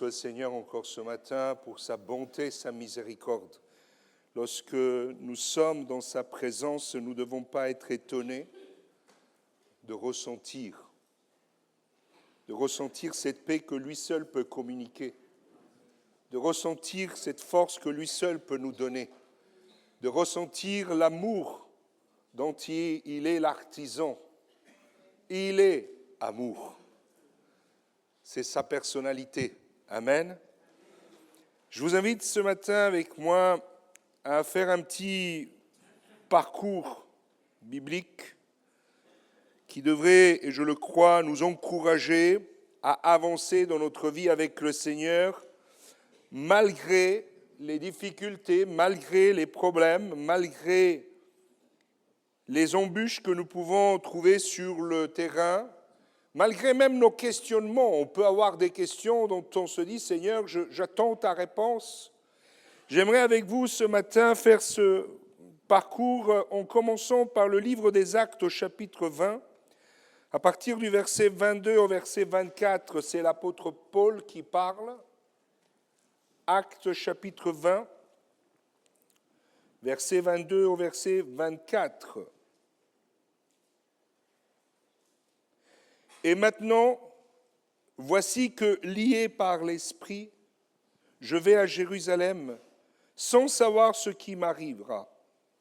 soit le Seigneur encore ce matin pour sa bonté, sa miséricorde. Lorsque nous sommes dans sa présence, nous ne devons pas être étonnés de ressentir cette paix que lui seul peut communiquer, de ressentir cette force que lui seul peut nous donner, de ressentir l'amour dont il est l'artisan. Il est amour. C'est sa personnalité. Amen. Je vous invite ce matin avec moi à faire un petit parcours biblique qui devrait, et je le crois, nous encourager à avancer dans notre vie avec le Seigneur, malgré les difficultés, malgré les problèmes, malgré les embûches que nous pouvons trouver sur le terrain, malgré même nos questionnements. On peut avoir des questions dont on se dit « Seigneur, j'attends ta réponse ». J'aimerais avec vous ce matin faire ce parcours en commençant par le livre des Actes au chapitre 20. À partir du verset 22 au verset 24, c'est l'apôtre Paul qui parle. Actes chapitre 20, verset 22 au verset 24. Et maintenant, voici que, lié par l'Esprit, je vais à Jérusalem sans savoir ce qui m'arrivera.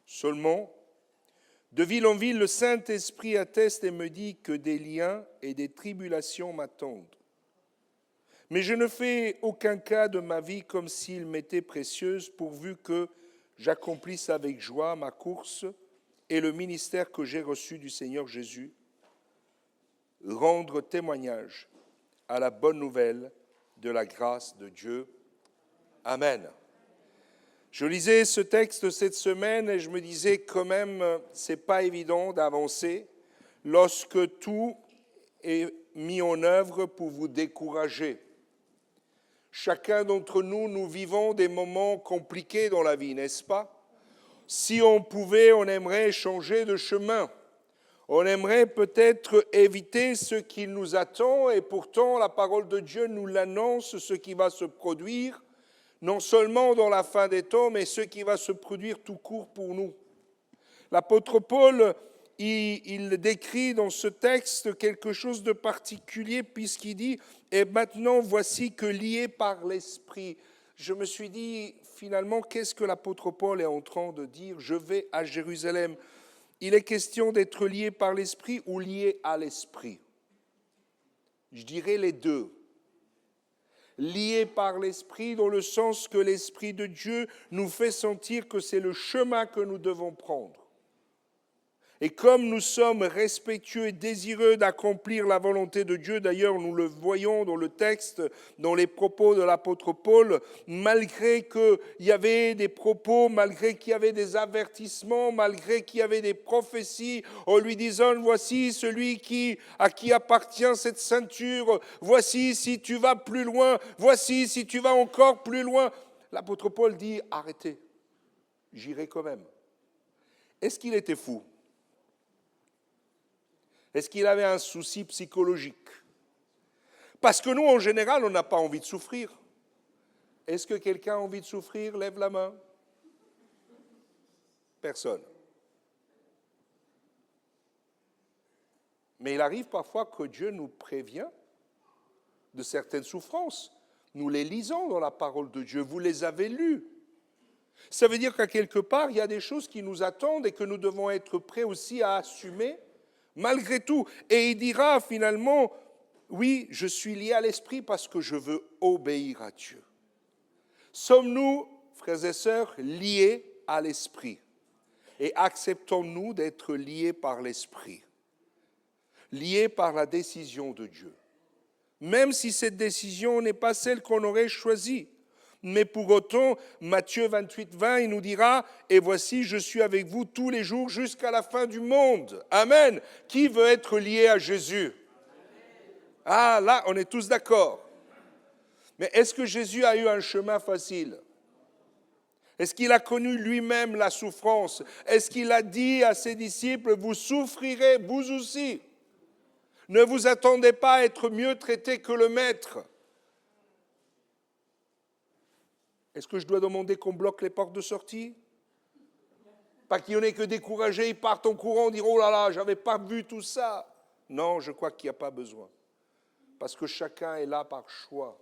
Seulement, de ville en ville, le Saint-Esprit atteste et me dit que des liens et des tribulations m'attendent. Mais je ne fais aucun cas de ma vie comme s'il m'était précieuse, pourvu que j'accomplisse avec joie ma course et le ministère que j'ai reçu du Seigneur Jésus, rendre témoignage à la bonne nouvelle de la grâce de Dieu. Amen. Je lisais ce texte cette semaine et je me disais quand même, c'est pas évident d'avancer lorsque tout est mis en œuvre pour vous décourager. Chacun d'entre nous, nous vivons des moments compliqués dans la vie, n'est-ce pas? Si on pouvait, on aimerait changer de chemin. On aimerait peut-être éviter ce qui nous attend et pourtant la parole de Dieu nous l'annonce, ce qui va se produire, non seulement dans la fin des temps, mais ce qui va se produire tout court pour nous. L'apôtre Paul, il décrit dans ce texte quelque chose de particulier puisqu'il dit « Et maintenant, voici que lié par l'Esprit ». Je me suis dit, finalement, qu'est-ce que l'apôtre Paul est en train de dire ? Je vais à Jérusalem. Il est question d'être lié par l'Esprit ou lié à l'Esprit. Je dirais les deux. Lié par l'Esprit dans le sens que l'Esprit de Dieu nous fait sentir que c'est le chemin que nous devons prendre. Et comme nous sommes respectueux et désireux d'accomplir la volonté de Dieu, d'ailleurs nous le voyons dans le texte, dans les propos de l'apôtre Paul, malgré qu'il y avait des propos, malgré qu'il y avait des avertissements, malgré qu'il y avait des prophéties, en lui disant « Voici celui à qui appartient cette ceinture, voici si tu vas plus loin, voici si tu vas encore plus loin », l'apôtre Paul dit « Arrêtez, j'irai quand même ». Est-ce qu'il était fou ? Est-ce qu'il avait un souci psychologique ? Parce que nous, en général, on n'a pas envie de souffrir. Est-ce que quelqu'un a envie de souffrir ? Lève la main. Personne. Mais il arrive parfois que Dieu nous prévient de certaines souffrances. Nous les lisons dans la parole de Dieu. Vous les avez lues. Ça veut dire qu'à quelque part, il y a des choses qui nous attendent et que nous devons être prêts aussi à assumer. Malgré tout, et il dira finalement, oui, je suis lié à l'Esprit parce que je veux obéir à Dieu. Sommes-nous, frères et sœurs, liés à l'Esprit? Et acceptons-nous d'être liés par l'Esprit, liés par la décision de Dieu, même si cette décision n'est pas celle qu'on aurait choisie. Mais pour autant, Matthieu 28, 20, il nous dira « Et voici, je suis avec vous tous les jours jusqu'à la fin du monde. » Amen. Qui veut être lié à Jésus ? Ah, là, on est tous d'accord. Mais est-ce que Jésus a eu un chemin facile ? Est-ce qu'il a connu lui-même la souffrance ? Est-ce qu'il a dit à ses disciples « Vous souffrirez, vous aussi. Ne vous attendez pas à être mieux traités que le Maître. » Est-ce que je dois demander qu'on bloque les portes de sortie? Pas qu'il y en ait que découragés, ils partent en courant, dire oh là là, j'avais pas vu tout ça. Non, je crois qu'il n'y a pas besoin. Parce que chacun est là par choix.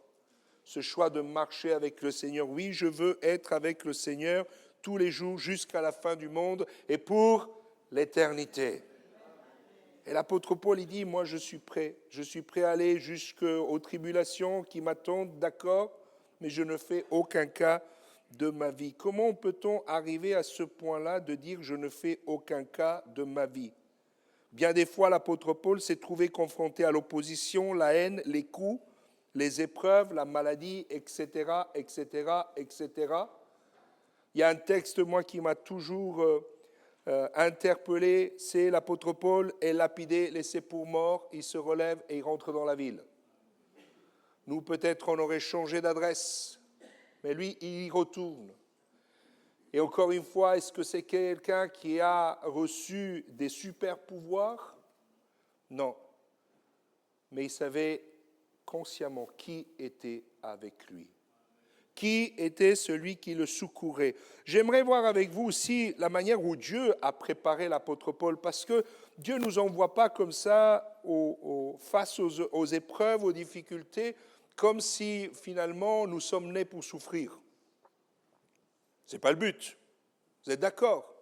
Ce choix de marcher avec le Seigneur. Oui, je veux être avec le Seigneur tous les jours jusqu'à la fin du monde et pour l'éternité. Et l'apôtre Paul, il dit, moi je suis prêt à aller jusqu'aux tribulations qui m'attendent, d'accord, mais je ne fais aucun cas de ma vie. Comment peut-on arriver à ce point-là de dire je ne fais aucun cas de ma vie? Bien des fois, l'apôtre Paul s'est trouvé confronté à l'opposition, la haine, les coups, les épreuves, la maladie, etc., etc., etc. Il y a un texte, moi, qui m'a toujours interpellé, c'est l'apôtre Paul est lapidé, laissé pour mort, il se relève et il rentre dans la ville. Nous, peut-être, on aurait changé d'adresse, mais lui, il y retourne. Et encore une fois, est-ce que c'est quelqu'un qui a reçu des super pouvoirs? Non. Mais il savait consciemment qui était avec lui. Qui était celui qui le secourait. J'aimerais voir avec vous aussi la manière où Dieu a préparé l'apôtre Paul, parce que Dieu ne nous envoie pas comme ça face aux épreuves, aux difficultés, comme si finalement nous sommes nés pour souffrir. Ce n'est pas le but. Vous êtes d'accord?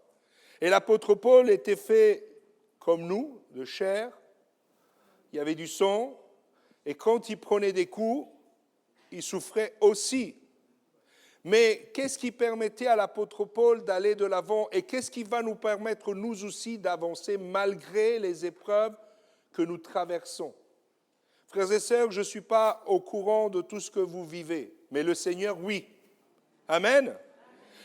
Et l'apôtre Paul était fait comme nous, de chair. Il y avait du sang. Et quand il prenait des coups, il souffrait aussi. Mais qu'est-ce qui permettait à l'apôtre Paul d'aller de l'avant et qu'est-ce qui va nous permettre, nous aussi, d'avancer malgré les épreuves que nous traversons? Frères et sœurs, je ne suis pas au courant de tout ce que vous vivez, mais le Seigneur, oui. Amen.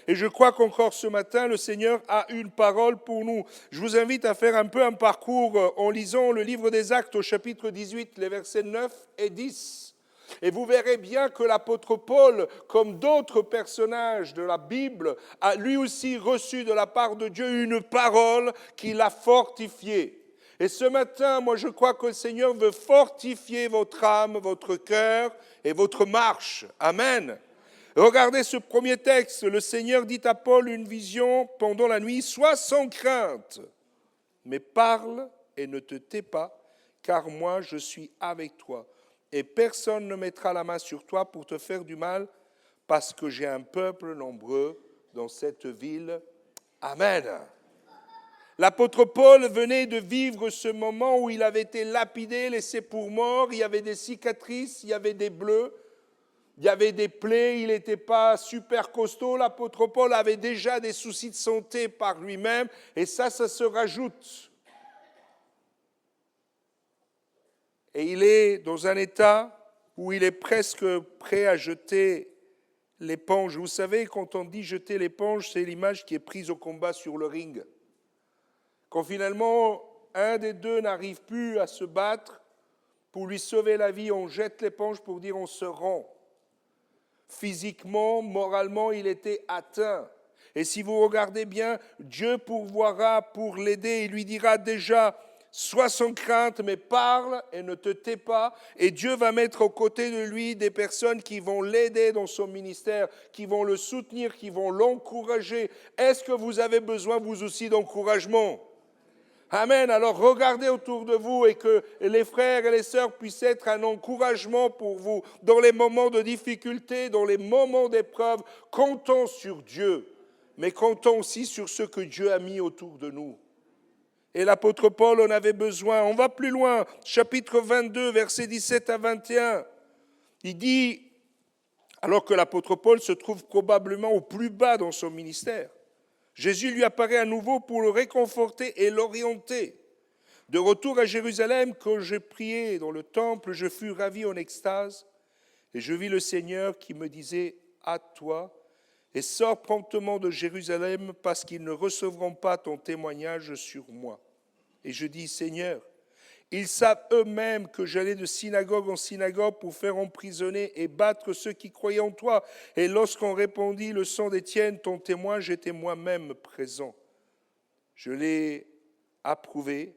Et je crois qu'encore ce matin, le Seigneur a une parole pour nous. Je vous invite à faire un peu un parcours en lisant le livre des Actes au chapitre 18, les versets 9 et 10. Et vous verrez bien que l'apôtre Paul, comme d'autres personnages de la Bible, a lui aussi reçu de la part de Dieu une parole qui l'a fortifié. Et ce matin, moi je crois que le Seigneur veut fortifier votre âme, votre cœur et votre marche. Amen. Regardez ce premier texte. Le Seigneur dit à Paul une vision pendant la nuit. Sois sans crainte, mais parle et ne te tais pas, car moi je suis avec toi. Et personne ne mettra la main sur toi pour te faire du mal, parce que j'ai un peuple nombreux dans cette ville. Amen. L'apôtre Paul venait de vivre ce moment où il avait été lapidé, laissé pour mort. Il y avait des cicatrices, il y avait des bleus, il y avait des plaies. Il n'était pas super costaud. L'apôtre Paul avait déjà des soucis de santé par lui-même. Et ça se rajoute. Et il est dans un état où il est presque prêt à jeter l'éponge. Vous savez, quand on dit jeter l'éponge, c'est l'image qui est prise au combat sur le ring. Quand finalement, un des deux n'arrive plus à se battre, pour lui sauver la vie, on jette l'éponge pour dire on se rend. Physiquement, moralement, il était atteint. Et si vous regardez bien, Dieu pourvoira pour l'aider. Il lui dira déjà, sois sans crainte, mais parle et ne te tais pas. Et Dieu va mettre aux côtés de lui des personnes qui vont l'aider dans son ministère, qui vont le soutenir, qui vont l'encourager. Est-ce que vous avez besoin, vous aussi, d'encouragement? Amen. Alors regardez autour de vous et que les frères et les sœurs puissent être un encouragement pour vous dans les moments de difficulté, dans les moments d'épreuve. Comptons sur Dieu, mais comptons aussi sur ce que Dieu a mis autour de nous. Et l'apôtre Paul en avait besoin. On va plus loin, chapitre 22, versets 17 à 21. Il dit, alors que l'apôtre Paul se trouve probablement au plus bas dans son ministère, Jésus lui apparaît à nouveau pour le réconforter et l'orienter. De retour à Jérusalem, quand je priais dans le temple, je fus ravi en extase, et je vis le Seigneur qui me disait « Hâte-toi et sors promptement de Jérusalem, parce qu'ils ne recevront pas ton témoignage sur moi. » Et je dis « Seigneur, ils savent eux-mêmes que j'allais de synagogue en synagogue pour faire emprisonner et battre ceux qui croyaient en toi. Et lorsqu'on répandit le sang d'Étienne, ton témoin, j'étais moi-même présent. Je l'ai approuvé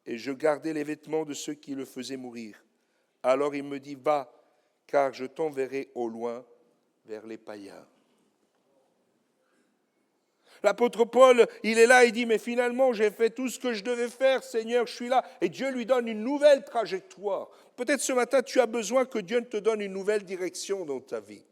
et je gardais les vêtements de ceux qui le faisaient mourir. Alors il me dit, va, car je t'enverrai au loin vers les païens. » L'apôtre Paul, il est là, il dit, mais finalement, j'ai fait tout ce que je devais faire, Seigneur, je suis là. Et Dieu lui donne une nouvelle trajectoire. Peut-être ce matin, tu as besoin que Dieu te donne une nouvelle direction dans ta vie.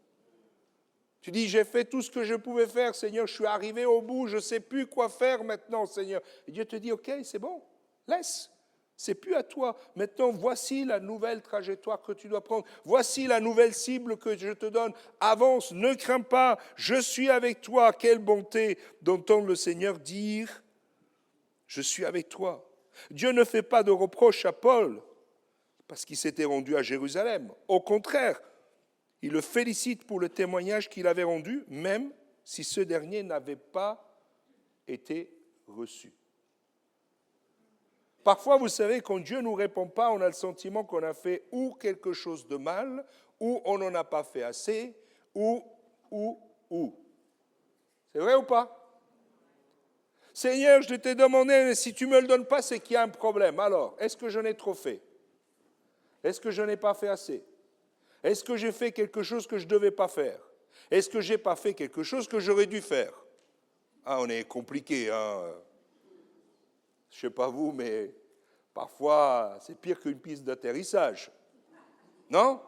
Tu dis, j'ai fait tout ce que je pouvais faire, Seigneur, je suis arrivé au bout, je ne sais plus quoi faire maintenant, Seigneur. Et Dieu te dit, ok, c'est bon, laisse. C'est plus à toi. Maintenant, voici la nouvelle trajectoire que tu dois prendre. Voici la nouvelle cible que je te donne. Avance, ne crains pas, je suis avec toi. Quelle bonté d'entendre le Seigneur dire, je suis avec toi. Dieu ne fait pas de reproche à Paul parce qu'il s'était rendu à Jérusalem. Au contraire, il le félicite pour le témoignage qu'il avait rendu, même si ce dernier n'avait pas été reçu. Parfois, vous savez, quand Dieu ne nous répond pas, on a le sentiment qu'on a fait ou quelque chose de mal, ou on n'en a pas fait assez, ou. C'est vrai ou pas? Seigneur, je t'ai demandé, mais si tu ne me le donnes pas, c'est qu'il y a un problème. Alors, est-ce que je n'ai trop fait? Est-ce que je n'ai pas fait assez? Est-ce que j'ai fait quelque chose que je ne devais pas faire? Est-ce que je n'ai pas fait quelque chose que j'aurais dû faire? Ah, on est compliqué, hein. Je ne sais pas vous, mais parfois, c'est pire qu'une piste d'atterrissage. Non?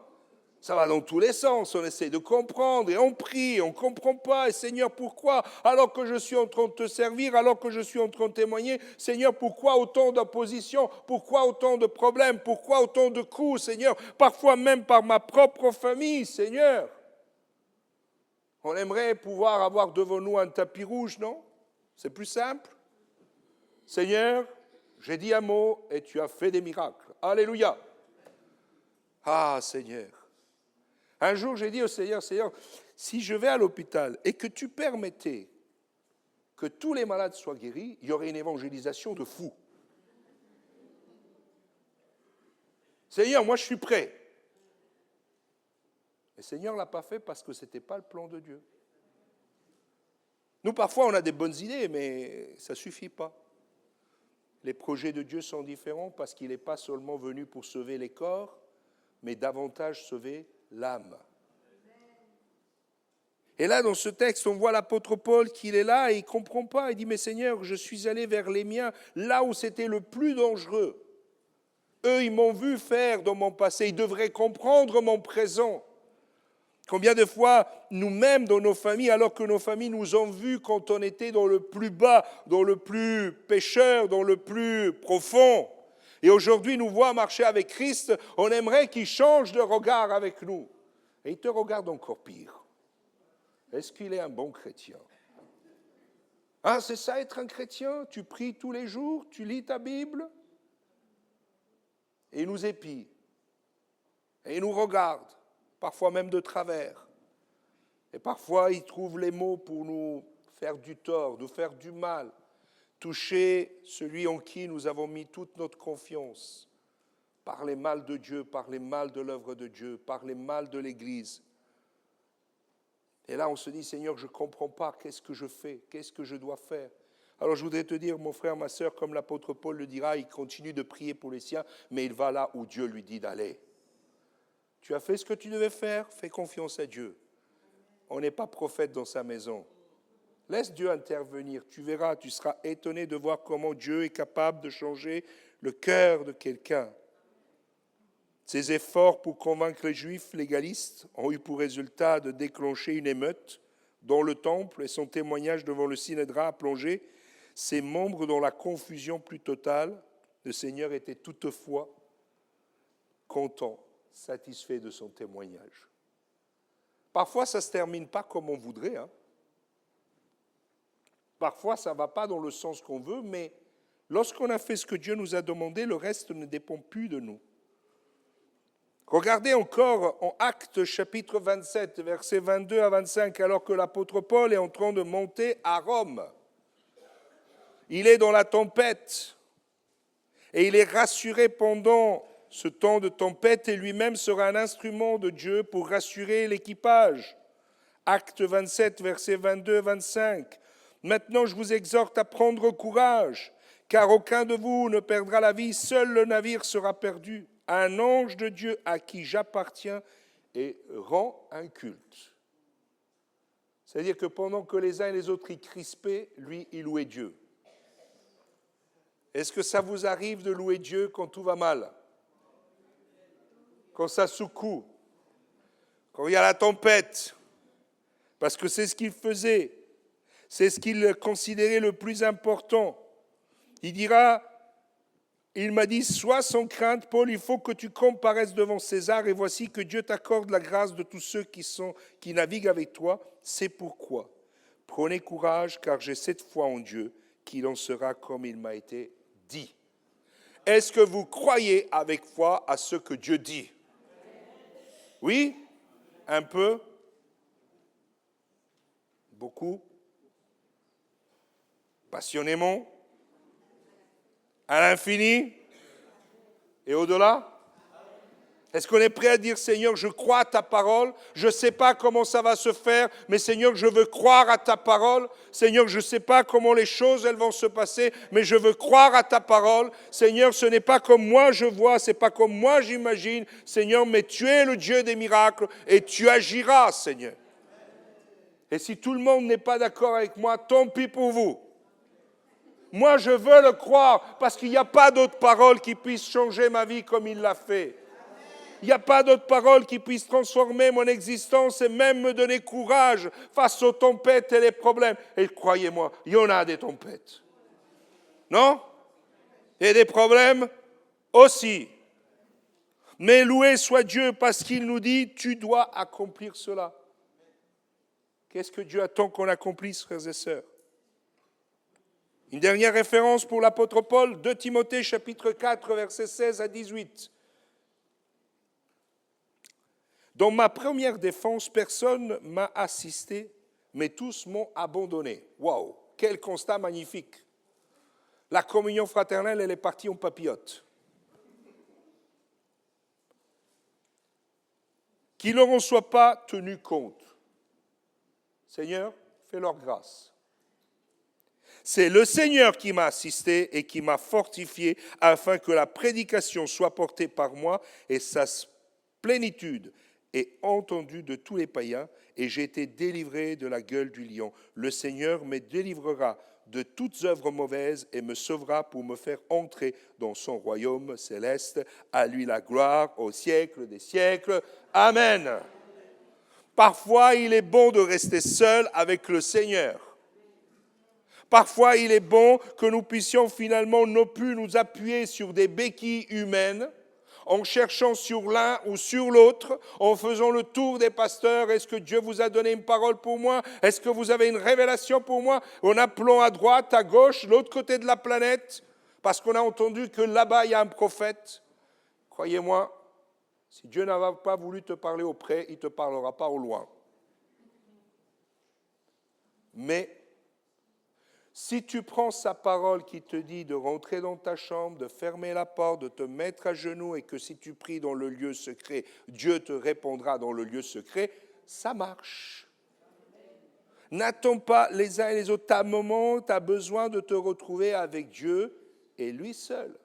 Ça va dans tous les sens, on essaie de comprendre et on prie, on ne comprend pas. Et Seigneur, pourquoi? Alors que je suis en train de te servir, alors que je suis en train de témoigner, Seigneur, pourquoi autant d'opposition? Pourquoi autant de problèmes? Pourquoi autant de coups, Seigneur? Parfois même par ma propre famille, Seigneur. On aimerait pouvoir avoir devant nous un tapis rouge, non? C'est plus simple. Seigneur, j'ai dit un mot et tu as fait des miracles. Alléluia. Ah, Seigneur. Un jour, j'ai dit au Seigneur, Seigneur, si je vais à l'hôpital et que tu permettais que tous les malades soient guéris, il y aurait une évangélisation de fous. Seigneur, moi je suis prêt. Le Seigneur ne l'a pas fait parce que ce n'était pas le plan de Dieu. Nous, parfois, on a des bonnes idées, mais ça ne suffit pas. Les projets de Dieu sont différents parce qu'il n'est pas seulement venu pour sauver les corps, mais davantage sauver l'âme. Et là, dans ce texte, on voit l'apôtre Paul qu'il est là et il ne comprend pas. Il dit, mais Seigneur, je suis allé vers les miens, là où c'était le plus dangereux. Eux, ils m'ont vu faire dans mon passé, ils devraient comprendre mon présent. Combien de fois, nous-mêmes, dans nos familles, alors que nos familles nous ont vus quand on était dans le plus bas, dans le plus pécheur, dans le plus profond, et aujourd'hui nous voient marcher avec Christ, on aimerait qu'il change de regard avec nous. Et il te regarde encore pire. Est-ce qu'il est un bon chrétien? Ah, c'est ça être un chrétien? Tu pries tous les jours, tu lis ta Bible, et il nous épie, et il nous regarde. Parfois même de travers. Et parfois, il trouve les mots pour nous faire du tort, nous faire du mal, toucher celui en qui nous avons mis toute notre confiance, parler mal de Dieu, parler mal de l'œuvre de Dieu, parler mal de l'Église. Et là, on se dit, Seigneur, je ne comprends pas, qu'est-ce que je fais, qu'est-ce que je dois faire? Alors je voudrais te dire, mon frère, ma sœur, comme l'apôtre Paul le dira, il continue de prier pour les siens, mais il va là où Dieu lui dit d'aller. Tu as fait ce que tu devais faire, fais confiance à Dieu. On n'est pas prophète dans sa maison. Laisse Dieu intervenir. Tu verras, tu seras étonné de voir comment Dieu est capable de changer le cœur de quelqu'un. Ses efforts pour convaincre les Juifs légalistes ont eu pour résultat de déclencher une émeute dans le temple et son témoignage devant le Synhédrin a plongé ses membres dans la confusion plus totale. Le Seigneur était toutefois content, satisfait de son témoignage. Parfois, ça ne se termine pas comme on voudrait. Parfois, ça ne va pas dans le sens qu'on veut, mais lorsqu'on a fait ce que Dieu nous a demandé, le reste ne dépend plus de nous. Regardez encore en Actes chapitre 27, versets 22 à 25, alors que l'apôtre Paul est en train de monter à Rome. Il est dans la tempête et il est rassuré pendant ce temps de tempête et lui-même sera un instrument de Dieu pour rassurer l'équipage. Acte 27, versets 22 à 25. Maintenant, je vous exhorte à prendre courage, car aucun de vous ne perdra la vie, seul le navire sera perdu. Un ange de Dieu à qui j'appartiens et rend un culte. C'est-à-dire que pendant que les uns et les autres y crispaient, lui, il louait Dieu. Est-ce que ça vous arrive de louer Dieu quand tout va mal? Quand ça secoue? Quand il y a la tempête? Parce que c'est ce qu'il faisait. C'est ce qu'il considérait le plus important. Il dira, il m'a dit, sois sans crainte, Paul, il faut que tu comparaisses devant César, et voici que Dieu t'accorde la grâce de tous ceux qui naviguent avec toi. C'est pourquoi. Prenez courage, car j'ai cette foi en Dieu, qu'il en sera comme il m'a été dit. Est-ce que vous croyez avec foi à ce que Dieu dit? Oui? Un peu? Beaucoup? Passionnément? À l'infini? Et au-delà? Est-ce qu'on est prêt à dire, Seigneur, je crois à ta parole, je ne sais pas comment ça va se faire, mais Seigneur, je veux croire à ta parole. Seigneur, je ne sais pas comment les choses elles vont se passer, mais je veux croire à ta parole. Seigneur, ce n'est pas comme moi je vois, ce n'est pas comme moi j'imagine, Seigneur, mais tu es le Dieu des miracles et tu agiras, Seigneur. Et si tout le monde n'est pas d'accord avec moi, tant pis pour vous. Moi, je veux le croire parce qu'il n'y a pas d'autre parole qui puisse changer ma vie comme il l'a fait. Il n'y a pas d'autre parole qui puisse transformer mon existence et même me donner courage face aux tempêtes et les problèmes. Et croyez-moi, il y en a des tempêtes. Non? Et des problèmes aussi. Mais loué soit Dieu parce qu'il nous dit, tu dois accomplir cela. Qu'est-ce que Dieu attend qu'on accomplisse, frères et sœurs? Une dernière référence pour l'apôtre Paul, 2 Timothée chapitre 4, versets 16 à 18. Dans ma première défense, personne ne m'a assisté, mais tous m'ont abandonné. Waouh, quel constat magnifique. La communion fraternelle, elle est partie en papillote. Qu'ils n'en soient pas tenus compte. Seigneur, fais-leur grâce. C'est le Seigneur qui m'a assisté et qui m'a fortifié afin que la prédication soit portée par moi et sa plénitude est entendue de tous les païens, et j'ai été délivré de la gueule du lion. Le Seigneur me délivrera de toutes œuvres mauvaises et me sauvera pour me faire entrer dans son royaume céleste. À lui la gloire au siècle des siècles. Amen. Parfois, il est bon de rester seul avec le Seigneur. Parfois, il est bon que nous puissions finalement non plus nous appuyer sur des béquilles humaines, en cherchant sur l'un ou sur l'autre, en faisant le tour des pasteurs. Est-ce que Dieu vous a donné une parole pour moi? Est-ce que vous avez une révélation pour moi? En appelant à droite, à gauche, l'autre côté de la planète, parce qu'on a entendu que là-bas, il y a un prophète. Croyez-moi, si Dieu n'a pas voulu te parler au près, il ne te parlera pas au loin. Mais si tu prends sa parole qui te dit de rentrer dans ta chambre, de fermer la porte, de te mettre à genoux et que si tu pries dans le lieu secret, Dieu te répondra dans le lieu secret, ça marche. N'attends pas les uns et les autres. Tu as un moment, tu as besoin de te retrouver avec Dieu et lui seul.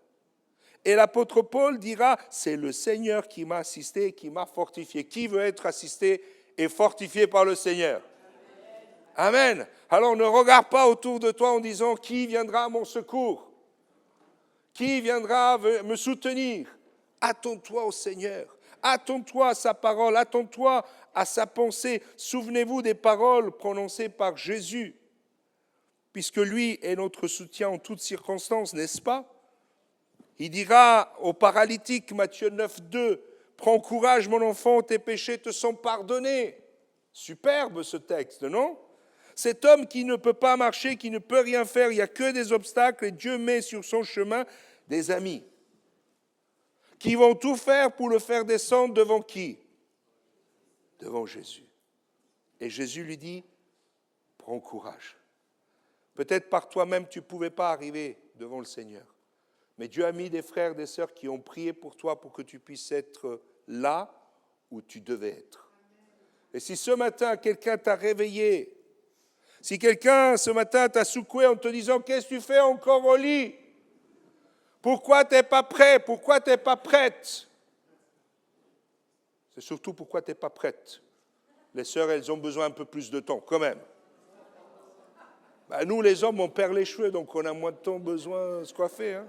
Et l'apôtre Paul dira, c'est le Seigneur qui m'a assisté et qui m'a fortifié. Qui veut être assisté et fortifié par le Seigneur? Amen. Alors ne regarde pas autour de toi en disant qui viendra à mon secours, qui viendra me soutenir. Attends-toi au Seigneur, attends-toi à sa parole, attends-toi à sa pensée. Souvenez-vous des paroles prononcées par Jésus, puisque lui est notre soutien en toutes circonstances, n'est-ce pas? Il dira au paralytique, Matthieu 9, 2, « Prends courage mon enfant, tes péchés te sont pardonnés. » Superbe ce texte, non? Cet homme qui ne peut pas marcher, qui ne peut rien faire, il n'y a que des obstacles et Dieu met sur son chemin des amis qui vont tout faire pour le faire descendre devant qui? Devant Jésus. Et Jésus lui dit, prends courage. Peut-être par toi-même tu ne pouvais pas arriver devant le Seigneur, mais Dieu a mis des frères et des sœurs qui ont prié pour toi pour que tu puisses être là où tu devais être. Et si ce matin quelqu'un t'a réveillé, si quelqu'un, ce matin, t'a secoué en te disant « Qu'est-ce que tu fais encore au lit? Pourquoi tu n'es pas prêt? Pourquoi tu n'es pas prête ?» C'est surtout pourquoi tu n'es pas prête. Les sœurs, elles ont besoin un peu plus de temps, quand même. Nous, les hommes, on perd les cheveux, donc on a moins de temps besoin de se coiffer. Hein.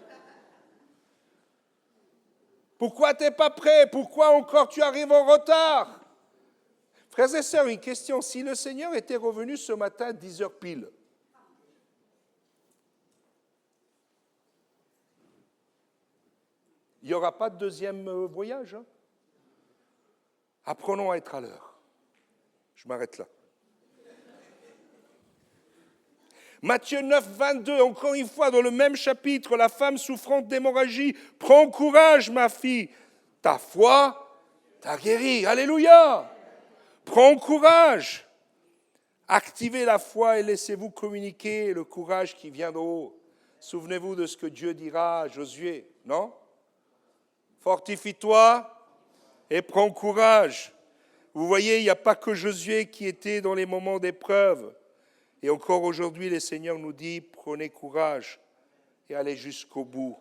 Pourquoi tu n'es pas prêt? Pourquoi encore tu arrives en retard? Frères et sœurs, une question. Si le Seigneur était revenu ce matin à 10 heures pile, il n'y aura pas de deuxième voyage. Hein? Apprenons à être à l'heure. Je m'arrête là. Matthieu 9, 22, encore une fois, dans le même chapitre, la femme souffrante d'hémorragie, prends courage, ma fille, ta foi t'a guéri. Alléluia. Prends courage. Activez la foi et laissez-vous communiquer le courage qui vient d'en haut. Souvenez-vous de ce que Dieu dira à Josué, non? Fortifie-toi et prends courage. Vous voyez, il n'y a pas que Josué qui était dans les moments d'épreuve. Et encore aujourd'hui, le Seigneur nous dit, prenez courage et allez jusqu'au bout.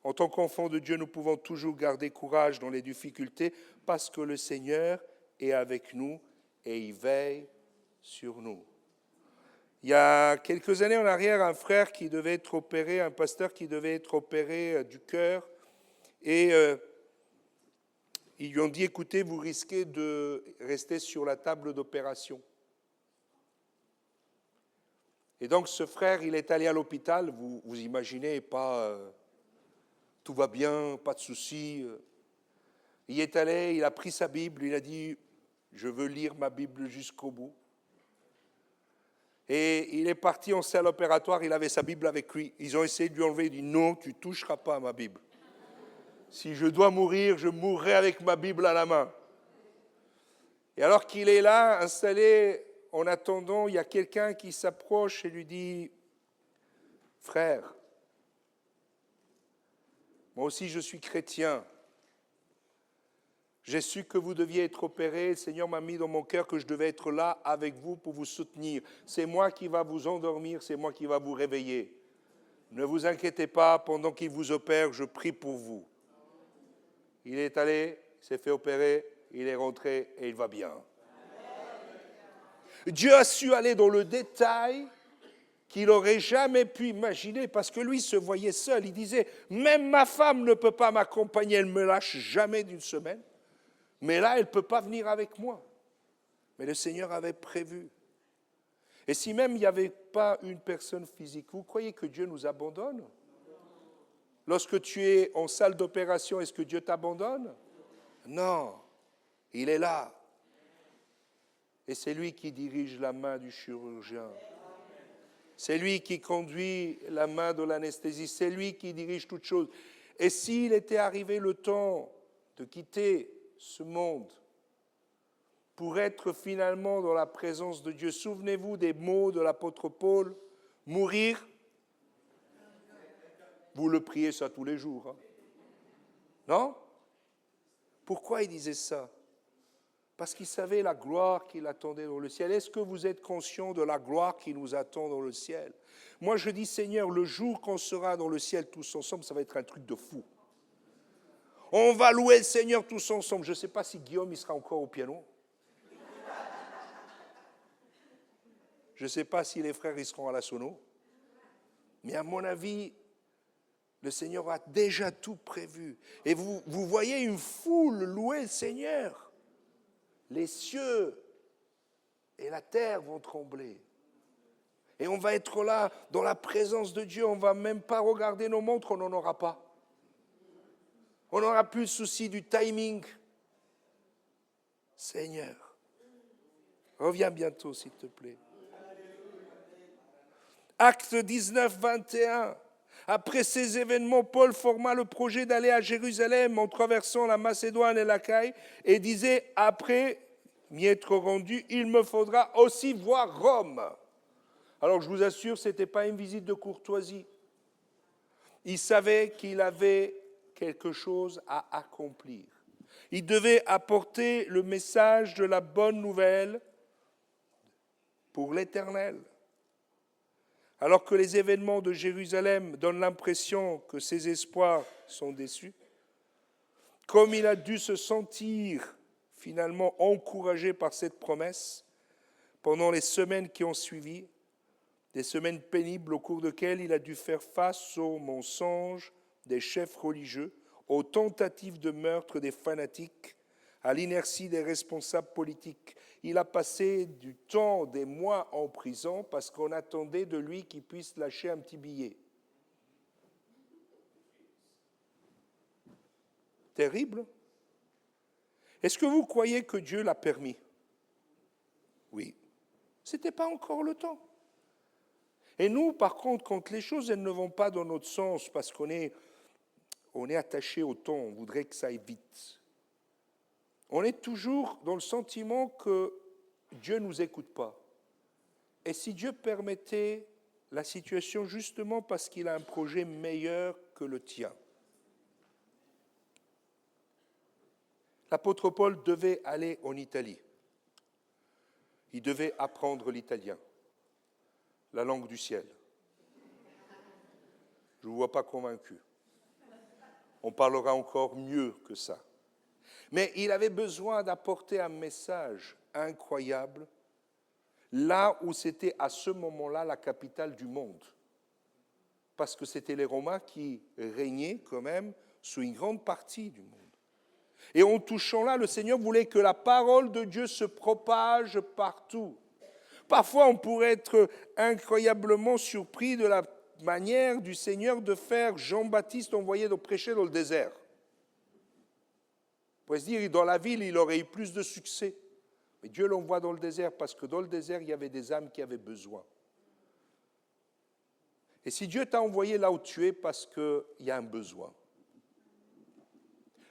En tant qu'enfants de Dieu, nous pouvons toujours garder courage dans les difficultés parce que le Seigneur est avec nous et il veille sur nous. Il y a quelques années en arrière, un frère qui devait être opéré, un pasteur qui devait être opéré du cœur, et ils lui ont dit, écoutez, vous risquez de rester sur la table d'opération. Et donc ce frère, il est allé à l'hôpital, vous imaginez, pas tout va bien, pas de souci. Il est allé, il a pris sa Bible, il a dit, je veux lire ma Bible jusqu'au bout. Et il est parti en salle opératoire, il avait sa Bible avec lui. Ils ont essayé de lui enlever, il dit, non, tu ne toucheras pas à ma Bible. Si je dois mourir, je mourrai avec ma Bible à la main. Et alors qu'il est là, installé, en attendant, il y a quelqu'un qui s'approche et lui dit, frère, moi aussi je suis chrétien. J'ai su que vous deviez être opéré. Le Seigneur m'a mis dans mon cœur que je devais être là avec vous pour vous soutenir. C'est moi qui va vous endormir, c'est moi qui va vous réveiller. Ne vous inquiétez pas, pendant qu'il vous opère, je prie pour vous. Il est allé, il s'est fait opérer, il est rentré et il va bien. Dieu a su aller dans le détail qu'il n'aurait jamais pu imaginer parce que lui se voyait seul. Il disait, même ma femme ne peut pas m'accompagner, elle ne me lâche jamais d'une semaine. Mais là, elle ne peut pas venir avec moi. Mais le Seigneur avait prévu. Et si même il n'y avait pas une personne physique, vous croyez que Dieu nous abandonne? Lorsque tu es en salle d'opération, est-ce que Dieu t'abandonne? Non, il est là. Et c'est lui qui dirige la main du chirurgien. C'est lui qui conduit la main de l'anesthésiste. C'est lui qui dirige toutes choses. Et s'il était arrivé le temps de quitter ce monde pour être finalement dans la présence de Dieu, souvenez-vous des mots de l'apôtre Paul, mourir, vous le priez ça tous les jours. Hein? Non? Pourquoi il disait ça? Parce qu'il savait la gloire qui l'attendait dans le ciel. Est-ce que vous êtes conscient de la gloire qui nous attend dans le ciel? Moi, je dis, Seigneur, le jour qu'on sera dans le ciel tous ensemble, ça va être un truc de fou. On va louer le Seigneur tous ensemble. Je ne sais pas si Guillaume il sera encore au piano. Je ne sais pas si les frères ils seront à la sono. Mais à mon avis, le Seigneur a déjà tout prévu. Et vous voyez une foule louer le Seigneur. Les cieux et la terre vont trembler. Et on va être là, dans la présence de Dieu. On ne va même pas regarder nos montres, on n'en aura pas. On n'aura plus le souci du timing. Seigneur, reviens bientôt, s'il te plaît. Acte 19, 21. Après ces événements, Paul forma le projet d'aller à Jérusalem en traversant la Macédoine et l'Achaïe et disait, après m'y être rendu, il me faudra aussi voir Rome. Alors je vous assure, ce n'était pas une visite de courtoisie. Il savait qu'il avait quelque chose à accomplir. Il devait apporter le message de la bonne nouvelle pour l'Éternel. Alors que les événements de Jérusalem donnent l'impression que ses espoirs sont déçus, comme il a dû se sentir finalement encouragé par cette promesse, pendant les semaines qui ont suivi, des semaines pénibles au cours desquelles il a dû faire face aux mensonges des chefs religieux, aux tentatives de meurtre des fanatiques, à l'inertie des responsables politiques. Il a passé du temps, des mois en prison parce qu'on attendait de lui qu'il puisse lâcher un petit billet. Terrible. Est-ce que vous croyez que Dieu l'a permis? Oui. Ce n'était pas encore le temps. Et nous, par contre, quand les choses elles ne vont pas dans notre sens, parce qu'on est attaché au temps, on voudrait que ça aille vite, on est toujours dans le sentiment que Dieu ne nous écoute pas. Et si Dieu permettait la situation justement parce qu'il a un projet meilleur que le tien? L'apôtre Paul devait aller en Italie. Il devait apprendre l'italien, la langue du ciel. Je ne vous vois pas convaincu. On parlera encore mieux que ça. Mais il avait besoin d'apporter un message incroyable là où c'était à ce moment-là la capitale du monde. Parce que c'était les Romains qui régnaient quand même sous une grande partie du monde. Et en touchant là, le Seigneur voulait que la parole de Dieu se propage partout. Parfois, on pourrait être incroyablement surpris de la manière du Seigneur de faire Jean-Baptiste envoyé de prêcher dans le désert. On pourrait se dire, dans la ville, il aurait eu plus de succès. Mais Dieu l'envoie dans le désert parce que dans le désert, il y avait des âmes qui avaient besoin. Et si Dieu t'a envoyé là où tu es, parce qu'il y a un besoin.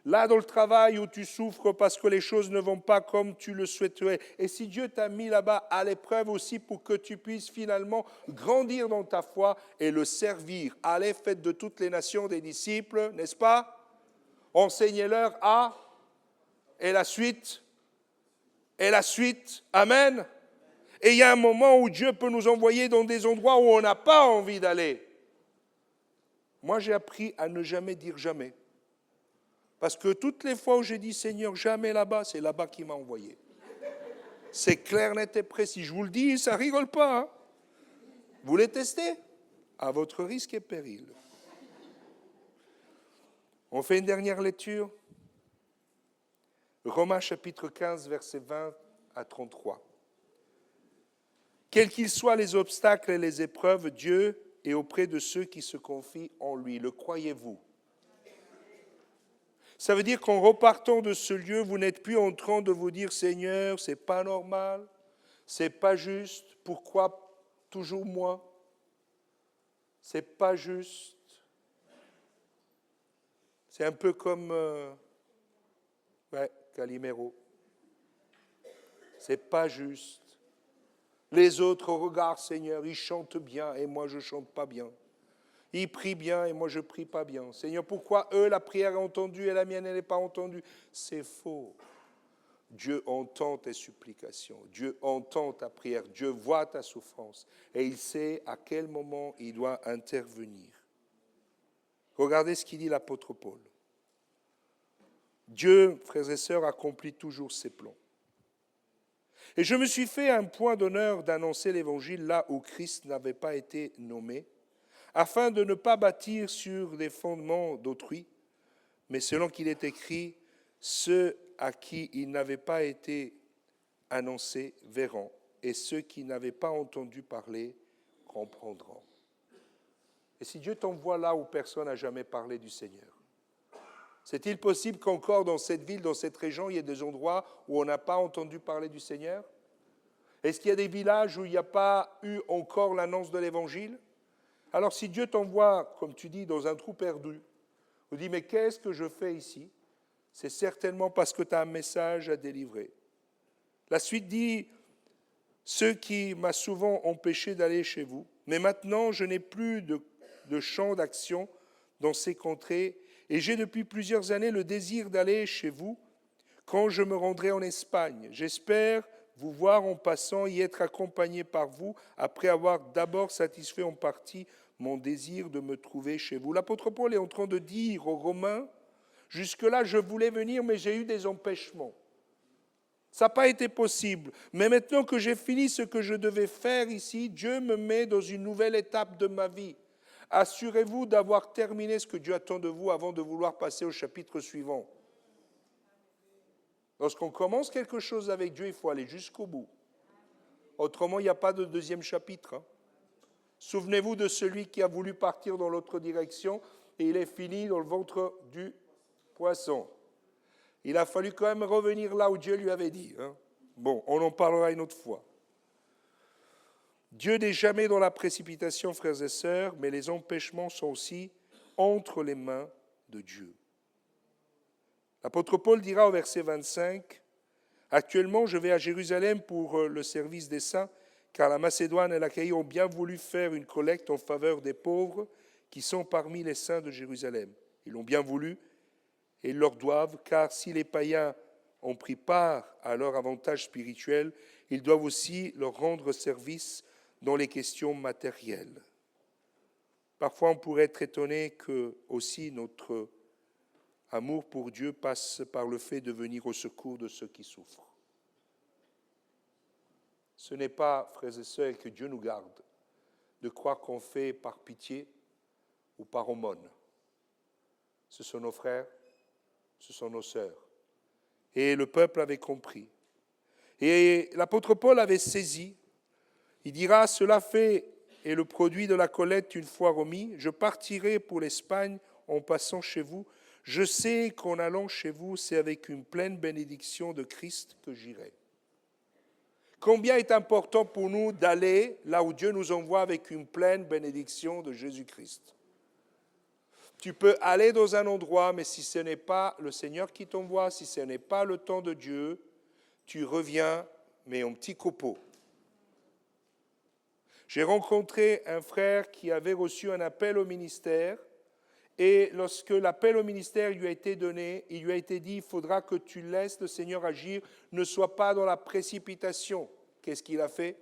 Là, dans le travail où tu souffres parce que les choses ne vont pas comme tu le souhaiterais. Et si Dieu t'a mis là-bas à l'épreuve aussi pour que tu puisses finalement grandir dans ta foi et le servir. Allez, faites de toutes les nations des disciples, n'est-ce pas? Enseignez-leur à... Et la suite? Amen. Et il y a un moment où Dieu peut nous envoyer dans des endroits où on n'a pas envie d'aller. Moi, j'ai appris à ne jamais dire jamais. Parce que toutes les fois où j'ai dit Seigneur, jamais là-bas, c'est là-bas qu'il m'a envoyé. C'est clair, net et précis. Je vous le dis, ça ne rigole pas. Hein. Vous les testez à votre risque et péril. On fait une dernière lecture. Romains chapitre 15, versets 20 à 33. Quels qu'ils soient les obstacles et les épreuves, Dieu est auprès de ceux qui se confient en lui. Le croyez-vous? Ça veut dire qu'en repartant de ce lieu, vous n'êtes plus en train de vous dire « Seigneur, c'est pas normal, c'est pas juste, pourquoi toujours moi? C'est pas juste. » C'est un peu comme Calimero. C'est pas juste. Les autres regardent, Seigneur, ils chantent bien et moi je ne chante pas bien. Ils prient bien et moi je ne prie pas bien. Seigneur, pourquoi eux, la prière est entendue et la mienne, elle n'est pas entendue? C'est faux. Dieu entend tes supplications. Dieu entend ta prière. Dieu voit ta souffrance. Et il sait à quel moment il doit intervenir. Regardez ce qu'il dit l'apôtre Paul. Dieu, frères et sœurs, accomplit toujours ses plans. Et je me suis fait un point d'honneur d'annoncer l'évangile là où Christ n'avait pas été nommé, afin de ne pas bâtir sur des fondements d'autrui, mais selon qu'il est écrit, ceux à qui il n'avait pas été annoncé verront, et ceux qui n'avaient pas entendu parler comprendront. Et si Dieu t'envoie là où personne n'a jamais parlé du Seigneur, c'est-il possible qu'encore dans cette ville, dans cette région, il y ait des endroits où on n'a pas entendu parler du Seigneur? Est-ce qu'il y a des villages où il n'y a pas eu encore l'annonce de l'Évangile? Alors si Dieu t'envoie, comme tu dis, dans un trou perdu, on dit, mais qu'est-ce que je fais ici? C'est certainement parce que tu as un message à délivrer. La suite dit, ce qui m'a souvent empêché d'aller chez vous, mais maintenant je n'ai plus de champ d'action dans ces contrées, et j'ai depuis plusieurs années le désir d'aller chez vous quand je me rendrai en Espagne. J'espère vous voir en passant, y être accompagné par vous, après avoir d'abord satisfait en partie mon désir de me trouver chez vous. L'apôtre Paul est en train de dire aux Romains, jusque-là je voulais venir, mais j'ai eu des empêchements. Ça n'a pas été possible. Mais maintenant que j'ai fini ce que je devais faire ici, Dieu me met dans une nouvelle étape de ma vie. Assurez-vous d'avoir terminé ce que Dieu attend de vous avant de vouloir passer au chapitre suivant. Lorsqu'on commence quelque chose avec Dieu, il faut aller jusqu'au bout. Autrement, il n'y a pas de deuxième chapitre. Hein. Souvenez-vous de celui qui a voulu partir dans l'autre direction et il est fini dans le ventre du poisson. Il a fallu quand même revenir là où Dieu lui avait dit. Hein. Bon, on en parlera une autre fois. Dieu n'est jamais dans la précipitation, frères et sœurs, mais les empêchements sont aussi entre les mains de Dieu. L'apôtre Paul dira au verset 25, « Actuellement, je vais à Jérusalem pour le service des saints, car la Macédoine et l'Achaïe ont bien voulu faire une collecte en faveur des pauvres qui sont parmi les saints de Jérusalem. Ils l'ont bien voulu et ils leur doivent, car si les païens ont pris part à leur avantage spirituel, ils doivent aussi leur rendre service dans les questions matérielles. » Parfois, on pourrait être étonné que aussi notre amour pour Dieu passe par le fait de venir au secours de ceux qui souffrent. Ce n'est pas, frères et sœurs, que Dieu nous garde de croire qu'on fait par pitié ou par aumône. Ce sont nos frères, ce sont nos sœurs. Et le peuple avait compris. Et l'apôtre Paul avait saisi. Il dira, « Cela fait et le produit de la collecte une fois remis, je partirai pour l'Espagne en passant chez vous. Je sais qu'en allant chez vous, c'est avec une pleine bénédiction de Christ que j'irai. » Combien est important pour nous d'aller là où Dieu nous envoie avec une pleine bénédiction de Jésus-Christ. Tu peux aller dans un endroit, mais si ce n'est pas le Seigneur qui t'envoie, si ce n'est pas le temps de Dieu, tu reviens, mais en petit copeau. J'ai rencontré un frère qui avait reçu un appel au ministère, et lorsque l'appel au ministère lui a été donné, il lui a été dit, il faudra que tu laisses le Seigneur agir, ne sois pas dans la précipitation. Qu'est-ce qu'il a fait?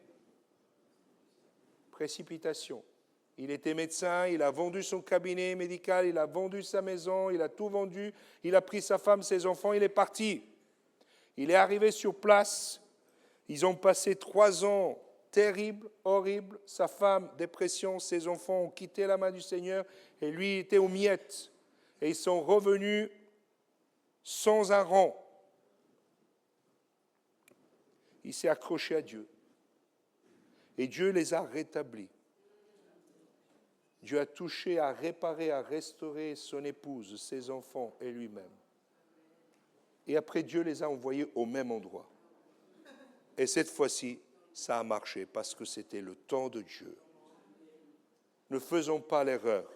Précipitation. Il était médecin, il a vendu son cabinet médical, il a vendu sa maison, il a tout vendu, il a pris sa femme, ses enfants, il est parti. Il est arrivé sur place, ils ont passé 3 ans terribles, horribles, sa femme, dépression, ses enfants ont quitté la main du Seigneur et lui était aux miettes. Et ils sont revenus sans un rang. Il s'est accroché à Dieu. Et Dieu les a rétablis. Dieu a touché, a réparé, a restauré son épouse, ses enfants et lui-même. Et après, Dieu les a envoyés au même endroit. Et cette fois-ci, ça a marché parce que c'était le temps de Dieu. Ne faisons pas l'erreur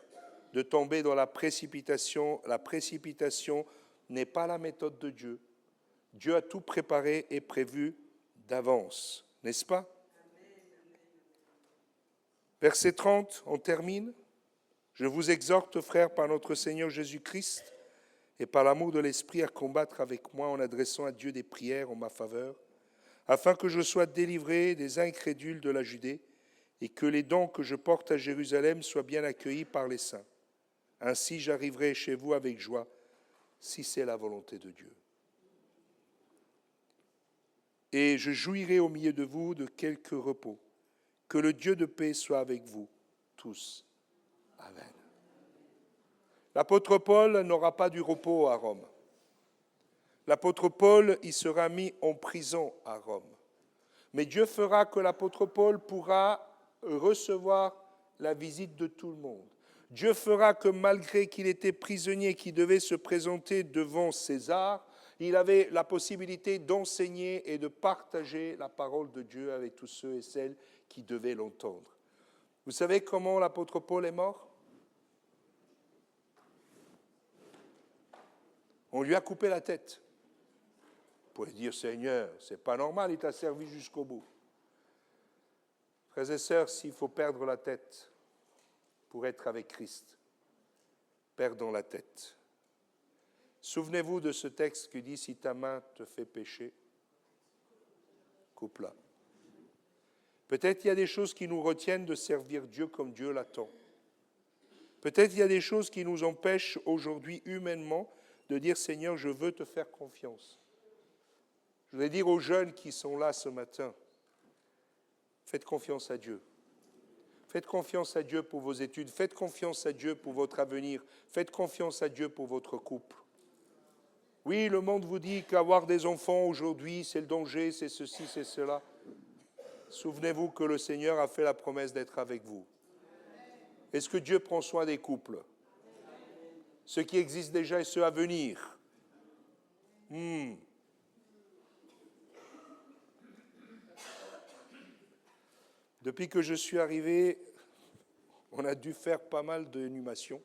de tomber dans la précipitation. La précipitation n'est pas la méthode de Dieu. Dieu a tout préparé et prévu d'avance, n'est-ce pas? Verset 30, on termine. « Je vous exhorte, frères, par notre Seigneur Jésus-Christ et par l'amour de l'Esprit, à combattre avec moi en adressant à Dieu des prières en ma faveur, afin que je sois délivré des incrédules de la Judée et que les dons que je porte à Jérusalem soient bien accueillis par les saints. Ainsi j'arriverai chez vous avec joie, si c'est la volonté de Dieu. Et je jouirai au milieu de vous de quelque repos. Que le Dieu de paix soit avec vous tous. Amen. » L'apôtre Paul n'aura pas du repos à Rome. L'apôtre Paul y sera mis en prison à Rome. Mais Dieu fera que l'apôtre Paul pourra recevoir la visite de tout le monde. Dieu fera que malgré qu'il était prisonnier, qu'il devait se présenter devant César, il avait la possibilité d'enseigner et de partager la parole de Dieu avec tous ceux et celles qui devaient l'entendre. Vous savez comment l'apôtre Paul est mort? On lui a coupé la tête. Vous pouvez dire, Seigneur, c'est pas normal, il t'a servi jusqu'au bout. Frères et sœurs, s'il faut perdre la tête pour être avec Christ, perdons la tête. Souvenez-vous de ce texte qui dit, si ta main te fait pécher, coupe-la. Peut-être il y a des choses qui nous retiennent de servir Dieu comme Dieu l'attend. Peut-être il y a des choses qui nous empêchent aujourd'hui humainement de dire, Seigneur, je veux te faire confiance. Je voudrais dire aux jeunes qui sont là ce matin, faites confiance à Dieu. Faites confiance à Dieu pour vos études, faites confiance à Dieu pour votre avenir, faites confiance à Dieu pour votre couple. Oui, le monde vous dit qu'avoir des enfants aujourd'hui, c'est le danger, c'est ceci, c'est cela. Souvenez-vous que le Seigneur a fait la promesse d'être avec vous. Est-ce que Dieu prend soin des couples? Ceux qui existent déjà et ceux à venir. Depuis que je suis arrivé, on a dû faire pas mal d'inhumations.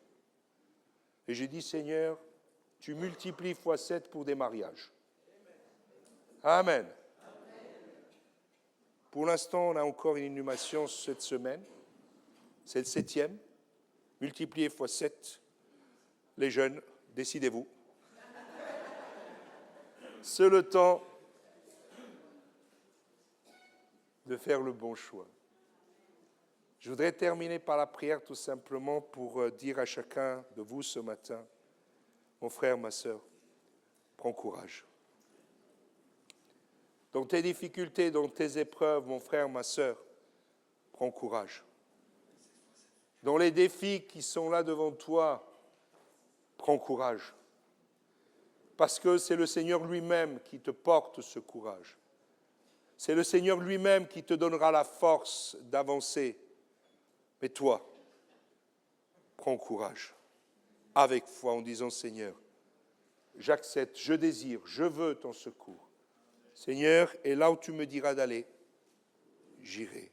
Et j'ai dit, Seigneur, tu multiplies fois 7 pour des mariages. Amen. Pour l'instant, on a encore une inhumation cette semaine. C'est le 7e. Multipliez fois 7. Les jeunes, décidez-vous. C'est le temps de faire le bon choix. Je voudrais terminer par la prière tout simplement pour dire à chacun de vous ce matin, mon frère, ma sœur, prends courage. Dans tes difficultés, dans tes épreuves, mon frère, ma sœur, prends courage. Dans les défis qui sont là devant toi, prends courage. Parce que c'est le Seigneur lui-même qui te porte ce courage. C'est le Seigneur lui-même qui te donnera la force d'avancer. Mais toi, prends courage, avec foi, en disant, Seigneur, j'accepte, je désire, je veux ton secours. Seigneur, et là où tu me diras d'aller, j'irai.